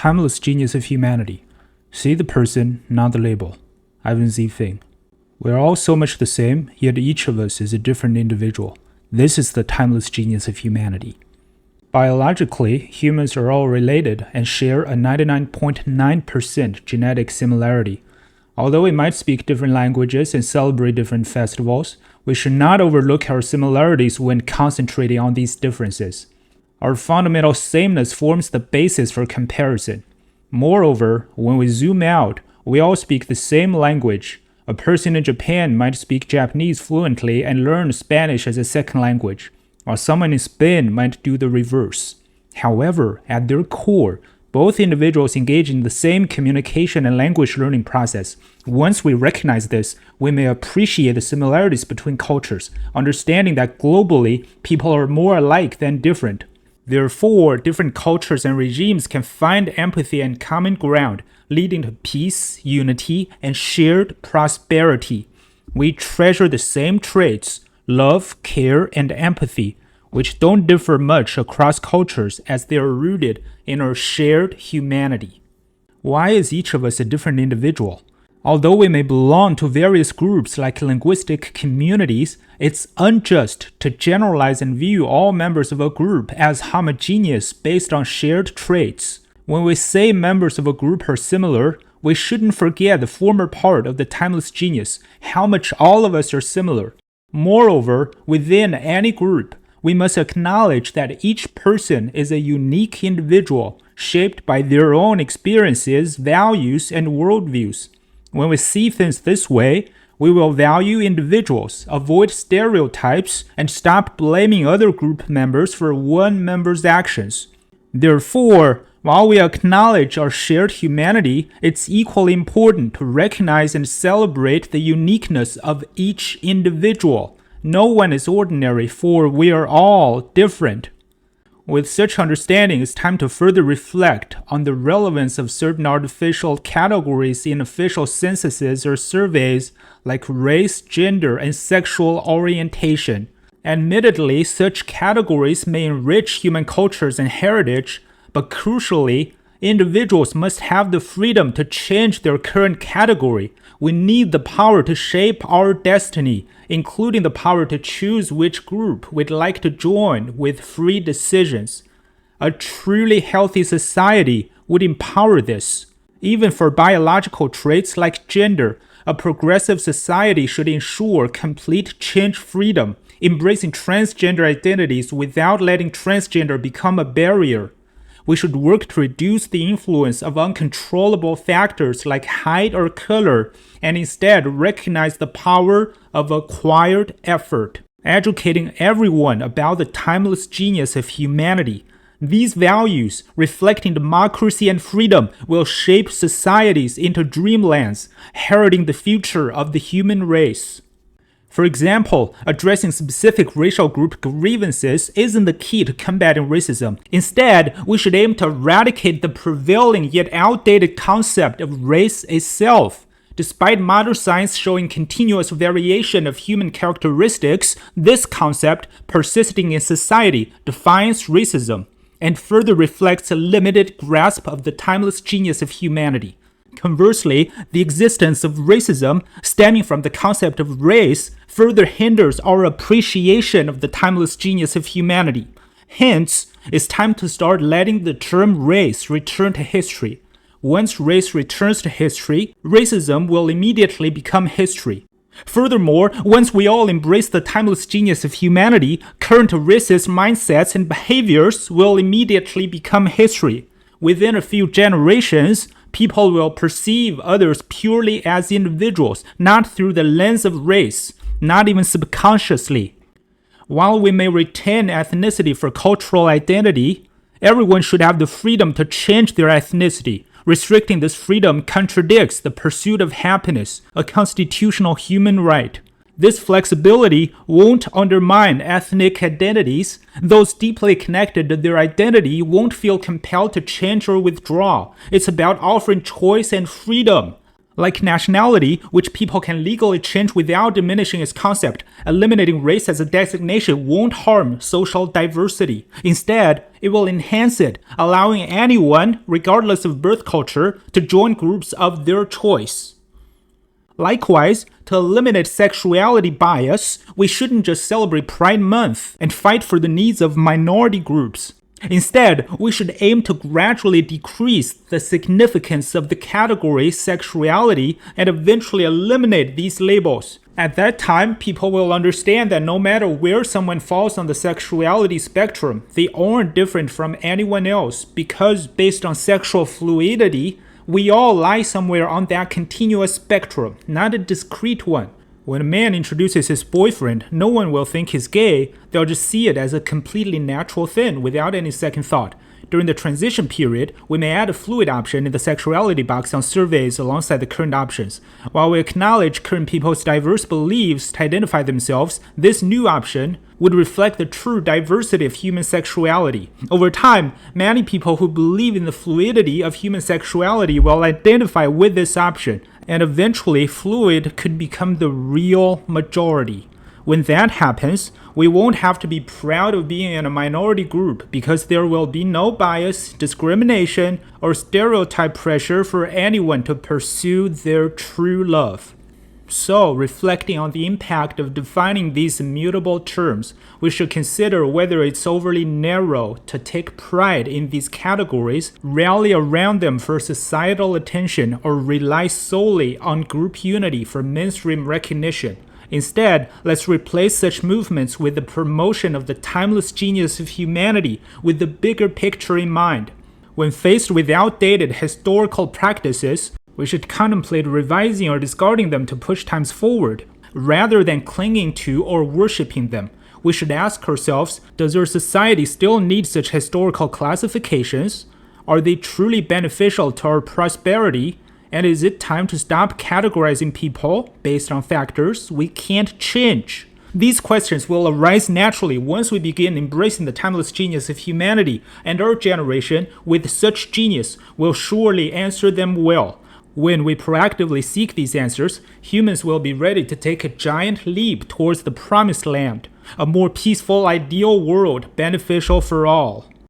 Timeless Genius of Humanity. See the person, not the label. Ivan Z. Feng. We are all so much the same, yet each of us is a different individual. This is the timeless genius of humanity. Biologically, humans are all related and share a 99.9% genetic similarity. Although we might speak different languages and celebrate different festivals, we should not overlook our similarities when concentrating on these differences. Our fundamental sameness forms the basis for comparison. Moreover, when we zoom out, we all speak the same language. A person in Japan might speak Japanese fluently and learn Spanish as a second language, while someone in Spain might do the reverse. However, at their core, both individuals engage in the same communication and language learning process. Once we recognize this, we may appreciate the similarities between cultures, understanding that globally, people are more alike than different. Therefore, different cultures and regimes can find empathy and common ground, leading to peace, unity, and shared prosperity. We treasure the same traits, love, care, and empathy, which don't differ much across cultures as they are rooted in our shared humanity. Why is each of us a different individual? Although we may belong to various groups like linguistic communities, it's unjust to generalize and view all members of a group as homogeneous based on shared traits. When we say members of a group are similar, we shouldn't forget the former part of the timeless genius, how much all of us are similar. Moreover, within any group, we must acknowledge that each person is a unique individual, shaped by their own experiences, values, and worldviews. When we see things this way, we will value individuals, avoid stereotypes, and stop blaming other group members for one member's actions. Therefore, while we acknowledge our shared humanity, it's equally important to recognize and celebrate the uniqueness of each individual. No one is ordinary, for we are all different. With such understanding, it's time to further reflect on the relevance of certain artificial categories in official censuses or surveys like race, gender, and sexual orientation. Admittedly, such categories may enrich human cultures and heritage, but crucially, individuals must have the freedom to change their current category. We need the power to shape our destiny, including the power to choose which group we'd like to join with free decisions. A truly healthy society would empower this. Even for biological traits like gender, a progressive society should ensure complete change freedom, embracing transgender identities without letting transgender become a barrier. We should work to reduce the influence of uncontrollable factors like height or color, and instead recognize the power of acquired effort, educating everyone about the timeless genius of humanity. These values, reflecting democracy and freedom, will shape societies into dreamlands, heralding the future of the human race. For example, addressing specific racial group grievances isn't the key to combating racism. Instead, we should aim to eradicate the prevailing yet outdated concept of race itself. Despite modern science showing continuous variation of human characteristics, this concept, persisting in society, defines racism, and further reflects a limited grasp of the timeless genius of humanity. Conversely, the existence of racism, stemming from the concept of race, further hinders our appreciation of the timeless genius of humanity. Hence, it's time to start letting the term race return to history. Once race returns to history, racism will immediately become history. Furthermore, once we all embrace the timeless genius of humanity, current racist mindsets and behaviors will immediately become history. Within a few generations, people will perceive others purely as individuals, not through the lens of race, not even subconsciously. While we may retain ethnicity for cultural identity, everyone should have the freedom to change their ethnicity. Restricting this freedom contradicts the pursuit of happiness, a constitutional human right. This flexibility won't undermine ethnic identities. Those deeply connected to their identity won't feel compelled to change or withdraw. It's about offering choice and freedom. Like nationality, which people can legally change without diminishing its concept, eliminating race as a designation won't harm social diversity. Instead, it will enhance it, allowing anyone, regardless of birth culture, to join groups of their choice. Likewise, to eliminate sexuality bias, we shouldn't just celebrate Pride Month and fight for the needs of minority groups. Instead, we should aim to gradually decrease the significance of the category sexuality and eventually eliminate these labels. At that time, people will understand that no matter where someone falls on the sexuality spectrum, they aren't different from anyone else because based on sexual fluidity, we all lie somewhere on that continuous spectrum, not a discrete one. When a man introduces his boyfriend, no one will think he's gay, they'll just see it as a completely natural thing without any second thought. During the transition period, we may add a fluid option in the sexuality box on surveys alongside the current options. While we acknowledge current people's diverse beliefs to identify themselves, this new option would reflect the true diversity of human sexuality. Over time, many people who believe in the fluidity of human sexuality will identify with this option, and eventually fluid could become the real majority. When that happens, we won't have to be proud of being in a minority group because there will be no bias, discrimination, or stereotype pressure for anyone to pursue their true love. So, reflecting on the impact of defining these immutable terms, we should consider whether it's overly narrow to take pride in these categories, rally around them for societal attention, or rely solely on group unity for mainstream recognition. Instead, let's replace such movements with the promotion of the timeless genius of humanity with the bigger picture in mind. When faced with outdated historical practices, we should contemplate revising or discarding them to push times forward, rather than clinging to or worshipping them. We should ask ourselves, does our society still need such historical classifications? Are they truly beneficial to our prosperity? And is it time to stop categorizing people based on factors we can't change? These questions will arise naturally once we begin embracing the timeless genius of humanity, and our generation, with such genius, will surely answer them well. When we proactively seek these answers, humans will be ready to take a giant leap towards the promised land, a more peaceful, ideal world beneficial for all.